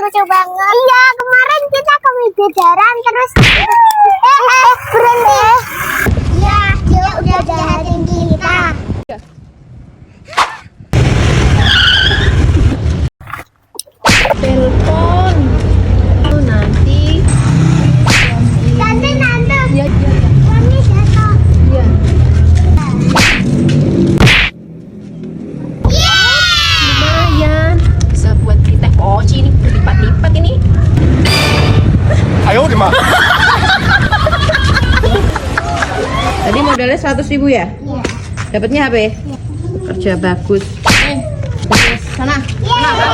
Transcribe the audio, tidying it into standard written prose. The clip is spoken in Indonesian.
lucu banget. Iya, kemarin kita ke Midodaran terus berhenti. Iya, dia udah jahatin kita. Telepon. Oh, nanti. Tante. Iya. Kami jatuh. Iya. Lumayan. Bisa buat kita poci nih, lipat-lipat ini. 哎呦我的妈！ Tadi modalnya 100.000 ya? Iya. Dapatnya apa? Kerja bagus. Sana. Iya.